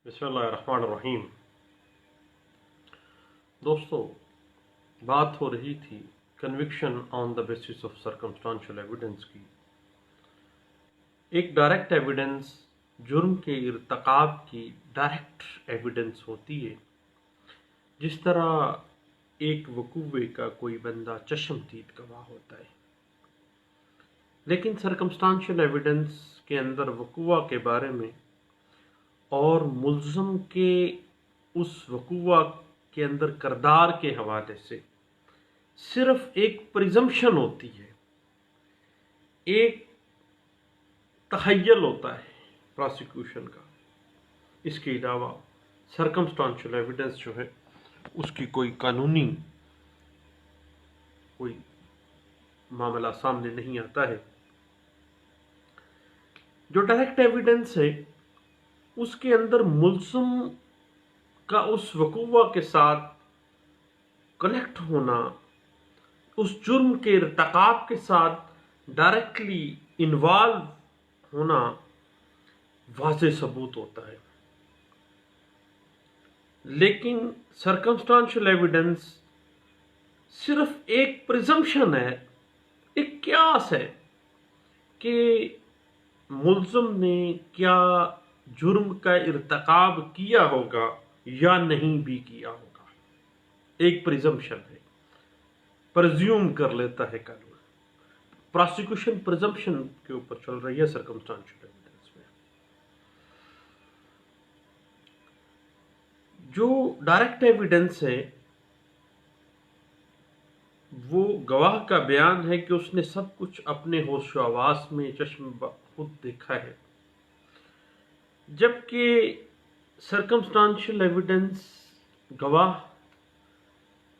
بسم اللہ الرحمن الرحیم۔ دوستو، بات ہو رہی تھی conviction on the basis of circumstantial evidence کی۔ ایک ڈائریکٹ ایویڈنس جرم کے ارتکاب کی ڈائریکٹ ایویڈنس ہوتی ہے، جس طرح ایک وقوعے کا کوئی بندہ چشم دید گواہ ہوتا ہے، لیکن سرکمسٹانشل ایویڈنس کے اندر وقوع کے بارے میں اور ملزم کے اس وقوع کے اندر کردار کے حوالے سے صرف ایک پریزمپشن ہوتی ہے، ایک تخیل ہوتا ہے پراسیکیوشن کا۔ اس کے علاوہ سرکمسٹانشل ایویڈنس جو ہے اس کی کوئی قانونی کوئی معاملہ سامنے نہیں آتا ہے۔ جو ڈائریکٹ ایویڈنس ہے اس کے اندر ملزم کا اس وقوع کے ساتھ کنیکٹ ہونا، اس جرم کے ارتکاب کے ساتھ ڈائریکٹلی انوالو ہونا واضح ثبوت ہوتا ہے، لیکن سرکمسٹانشل ایویڈنس صرف ایک پریزمپشن ہے، ایک قیاس ہے کہ ملزم نے کیا جرم کا ارتکاب کیا ہوگا یا نہیں بھی کیا ہوگا۔ ایک پریزمپشن ہے، پرزیوم کر لیتا ہے قانون۔ پراسیکیوشن پریزمپشن کے اوپر چل رہی ہے سرکمسٹانشل ایویڈنس میں۔ جو ڈائریکٹ ایویڈنس ہے وہ گواہ کا بیان ہے کہ اس نے سب کچھ اپنے ہوش و حواس میں چشم خود دیکھا ہے، جبکہ سرکمسٹانشل ایویڈنس گواہ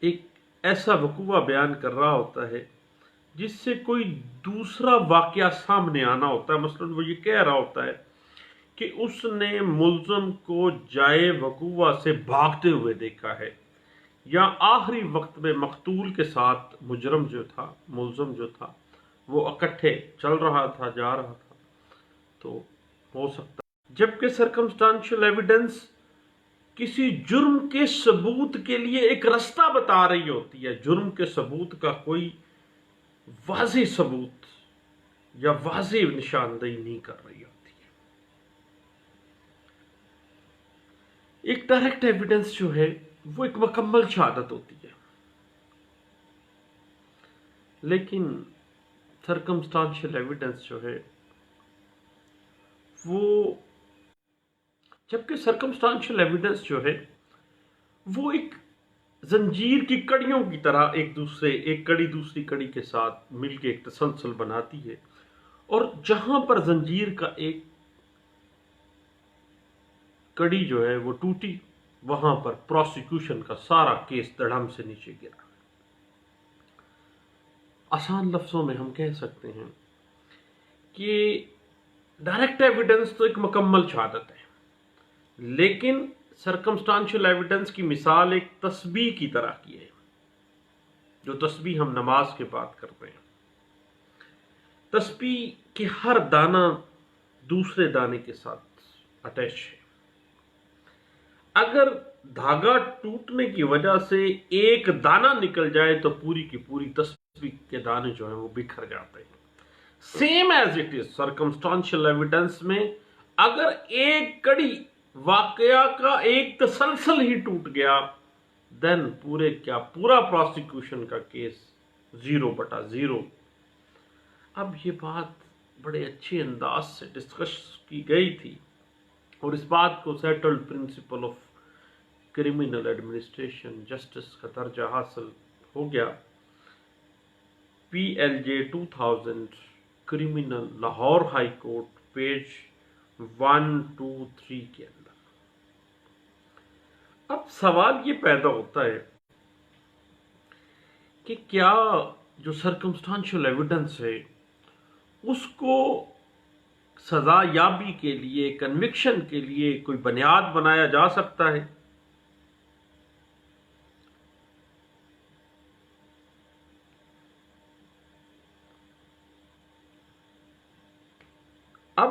ایک ایسا وقوع بیان کر رہا ہوتا ہے جس سے کوئی دوسرا واقعہ سامنے آنا ہوتا ہے۔ مثلا وہ یہ کہہ رہا ہوتا ہے کہ اس نے ملزم کو جائے وقوع سے بھاگتے ہوئے دیکھا ہے، یا آخری وقت میں مقتول کے ساتھ ملزم جو تھا وہ اکٹھے چل رہا تھا، جا رہا تھا، تو ہو سکتا ہے۔ جبکہ سرکمسٹانشل ایویڈنس کسی جرم کے ثبوت کے لیے ایک رستہ بتا رہی ہوتی ہے، جرم کے ثبوت کا کوئی واضح ثبوت یا واضح نشاندہی نہیں کر رہی ہوتی ہے۔ ایک ڈائریکٹ ایویڈنس جو ہے وہ ایک مکمل شہادت ہوتی ہے، لیکن سرکمسٹانشل ایویڈنس جو ہے جبکہ سرکمسٹانشل ایویڈنس جو ہے وہ ایک زنجیر کی کڑیوں کی طرح ایک کڑی دوسری کڑی کے ساتھ مل کے ایک تسلسل بناتی ہے، اور جہاں پر زنجیر کا ایک کڑی جو ہے وہ ٹوٹی، وہاں پر پروسیکیوشن کا سارا کیس دڑم سے نیچے گرا۔ آسان لفظوں میں ہم کہہ سکتے ہیں کہ ڈائریکٹ ایویڈنس تو ایک مکمل شہادت ہے، لیکن سرکمسٹانشل ایویڈنس کی مثال ایک تسبیح کی طرح کی ہے، جو تسبیح ہم نماز کے بعد کرتے ہیں۔ تسبیح کے ہر دانہ دوسرے دانے کے ساتھ اٹیچ ہے۔ اگر دھاگا ٹوٹنے کی وجہ سے ایک دانہ نکل جائے تو پوری کی پوری تسبیح کے دانے جو ہیں وہ بکھر جاتے ہیں۔ Same as it is circumstantial evidence میں اگر ایک کڑی واقعہ کا ایک تسلسل ہی ٹوٹ گیا، دین پورا پروسیکیوشن کا کیس 0/0۔ اب یہ بات بڑے اچھے انداز سے ڈسکس کی گئی تھی، اور اس بات کو settled principle of criminal administration justice کا درجہ حاصل ہو گیا PLJ 2000 criminal Lahore high court page 123 کے اندر۔ اب سوال یہ پیدا ہوتا ہے کہ کیا جو سرکمسٹانشل ایویڈنس ہے اس کو سزا یابی کے لیے، کنوکشن کے لیے کوئی بنیاد بنایا جا سکتا ہے؟ اب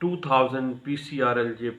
2000 PCRLJ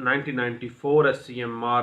1994 SCMR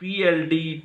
PLD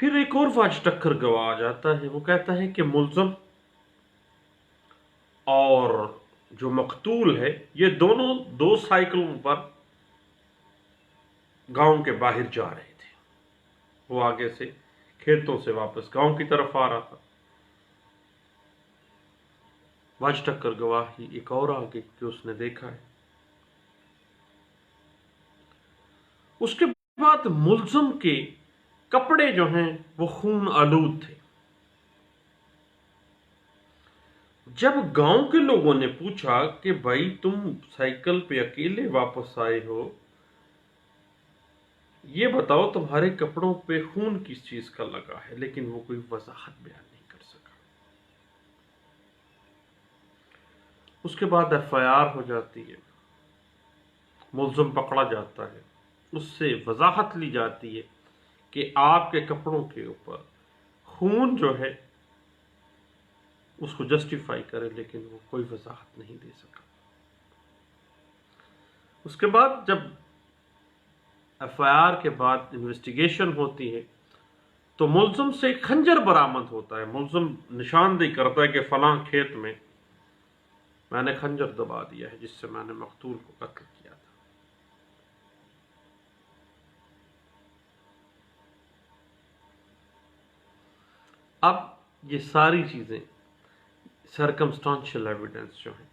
پھر ایک اور واج ٹکر گواہ آ جاتا ہے، وہ کہتا ہے کہ ملزم اور جو مقتول ہے یہ دونوں دو سائیکلوں پر گاؤں کے باہر جا رہے تھے، وہ آگے سے کھیتوں سے واپس گاؤں کی طرف آ رہا تھا۔ واج ٹکر گواہی ایک اور آگے کہ اس نے دیکھا ہے۔ اس کے بعد ملزم کے کپڑے جو ہیں وہ خون آلود تھے۔ جب گاؤں کے لوگوں نے پوچھا کہ بھائی تم سائیکل پہ اکیلے واپس آئے ہو، یہ بتاؤ تمہارے کپڑوں پہ خون کس چیز کا لگا ہے، لیکن وہ کوئی وضاحت بیان نہیں کر سکا۔ اس کے بعد ایف آئی آر ہو جاتی ہے، ملزم پکڑا جاتا ہے، اس سے وضاحت لی جاتی ہے کہ آپ کے کپڑوں کے اوپر خون جو ہے اس کو جسٹیفائی کرے، لیکن وہ کوئی وضاحت نہیں دے سکا۔ اس کے بعد جب ایف آئی آر کے بعد انویسٹیگیشن ہوتی ہے تو ملزم سے ایک خنجر برآمد ہوتا ہے۔ ملزم نشاندہی کرتا ہے کہ فلاں کھیت میں میں نے خنجر دبا دیا ہے جس سے میں نے مقتول کو قتل کیا تھا۔ اب یہ ساری چیزیں سرکمسٹانشل ایویڈنس جو ہیں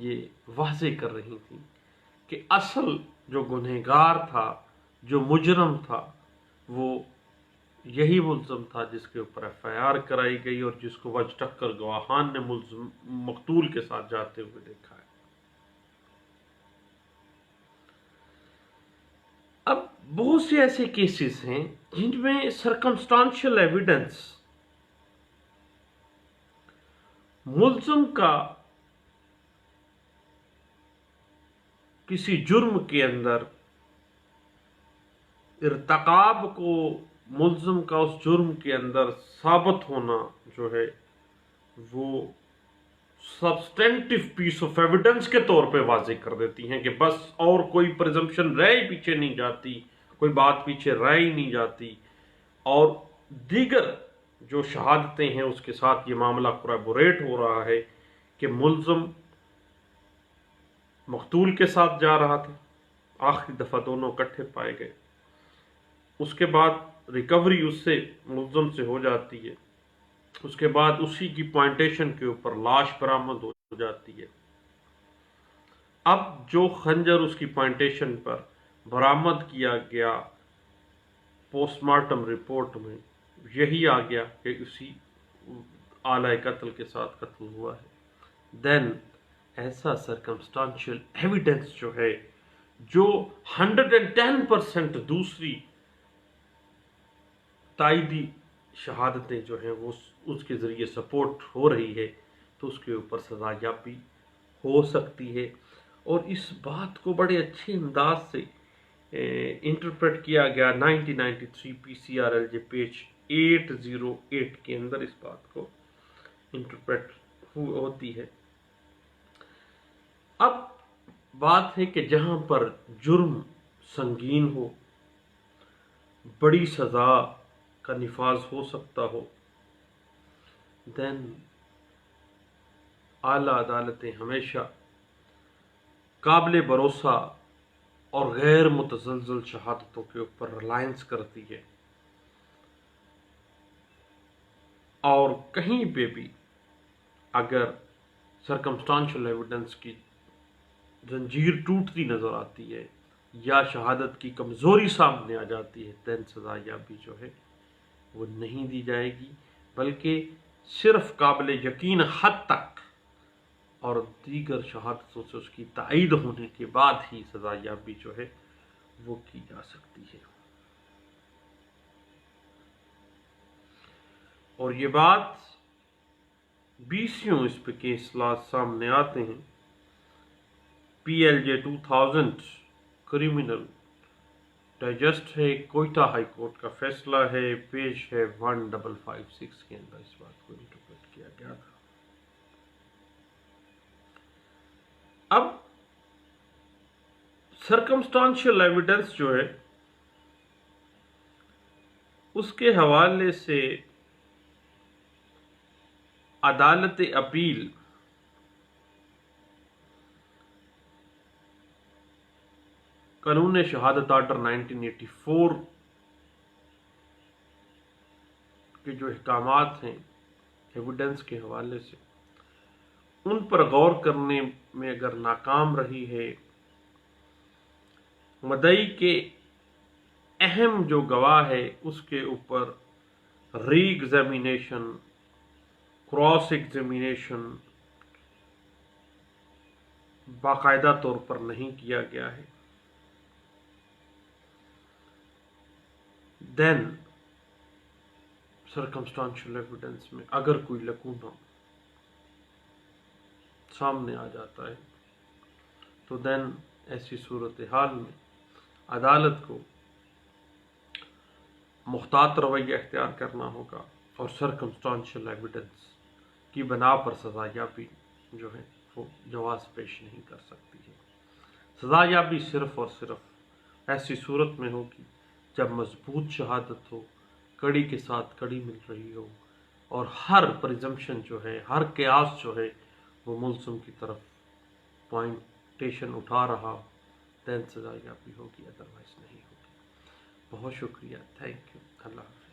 یہ واضح کر رہی تھیں کہ اصل جو گنہگار تھا، جو مجرم تھا، وہ یہی ملزم تھا جس کے اوپر ایف آئی آر کرائی گئی اور جس کو واج ٹکر گواہان نے مقتول کے ساتھ جاتے ہوئے دیکھا ہے۔ اب بہت سے ایسے کیسز ہیں جن میں سرکمسٹانشل ایویڈنس ملزم کا کسی جرم کے اندر ارتکاب کو، ملزم کا اس جرم کے اندر ثابت ہونا جو ہے وہ سبسٹینٹیو پیس آف ایویڈنس کے طور پہ واضح کر دیتی ہیں کہ بس اور کوئی پریزمپشن رہ ہی پیچھے نہیں جاتی، کوئی بات پیچھے رہ ہی نہیں جاتی، اور دیگر جو شہادتیں ہیں اس کے ساتھ یہ معاملہ کوریبوریٹ ہو رہا ہے کہ ملزم مقتول کے ساتھ جا رہا تھا، آخری دفعہ دونوں اکٹھے پائے گئے، اس کے بعد ریکوری اس سے ملزم سے ہو جاتی ہے، اس کے بعد اسی کی پوائنٹیشن کے اوپر لاش برآمد ہو جاتی ہے۔ اب جو خنجر اس کی پوائنٹیشن پر برآمد کیا گیا پوسٹ مارٹم رپورٹ میں یہی آ گیا کہ اسی آلۂ قتل کے ساتھ قتل ہوا ہے، دین ایسا سرکمسٹانشل ایویڈنس جو ہے جو 110% دوسری تائیدی شہادتیں جو ہیں وہ اس کے ذریعے سپورٹ ہو رہی ہے، تو اس کے اوپر سزا یابی ہو سکتی ہے۔ اور اس بات کو بڑے اچھے انداز سے انٹرپریٹ کیا گیا 1993 P C R L J page 808 کے اندر اس بات کو انٹرپریٹ ہوتی ہے۔ اب بات ہے کہ جہاں پر جرم سنگین ہو، بڑی سزا کا نفاذ ہو سکتا ہو، دین اعلیٰ عدالتیں ہمیشہ قابل بھروسہ اور غیر متزلزل شہادتوں کے اوپر ریلائنس کرتی ہے، اور کہیں پہ بھی اگر سرکمسٹانشل ایویڈنس کی زنجیر ٹوٹتی نظر آتی ہے یا شہادت کی کمزوری سامنے آ جاتی ہے، دین سزا یابی جو ہے وہ نہیں دی جائے گی، بلکہ صرف قابل یقین حد تک اور دیگر شہادتوں سے اس کی تائید ہونے کے بعد ہی سزا یابی جو ہے وہ کی جا سکتی ہے۔ اور یہ بات بیسیوں اس پہ کیسلات سامنے آتے ہیں۔ پی ایل جے 2000 کریمنل ڈائجسٹ ہے، کوئٹہ ہائی کورٹ کا فیصلہ ہے، پیج ہے 1556 کے اندر اس بات کو انٹرپریٹ کیا گیا تھا۔ اب سرکمسٹانشل ایویڈنس جو ہے اس کے حوالے سے عدالت اپیل قانون شہادت آرڈر 1984 کے جو احکامات ہیں ایویڈنس کے حوالے سے، ان پر غور کرنے میں اگر ناکام رہی ہے، مدعی کے اہم جو گواہ ہے اس کے اوپر ری ایگزامینیشن، کراس ایگزامینیشن باقاعدہ طور پر نہیں کیا گیا ہے، دین سرکمسٹانشل ایویڈنس میں اگر کوئی لکونہ سامنے آ جاتا ہے تو دین ایسی صورتحال میں عدالت کو محتاط رویہ اختیار کرنا ہوگا اور سرکمسٹانشل ایویڈنس کی بنا پر سزا یابی جو ہے وہ جواز پیش نہیں کر سکتی ہے۔ سزا یابی صرف اور صرف ایسی صورت میں ہوگی جب مضبوط شہادت ہو، کڑی کے ساتھ کڑی مل رہی ہو، اور ہر پریزمپشن جو ہے، ہر قیاس جو ہے وہ ملزم کی طرف پوائنٹیشن اٹھا رہا ہو، دین سزا یابی ہوگی، ادروائز نہیں ہوگی۔ بہت شکریہ، تھینک یو، اللہ حافظ۔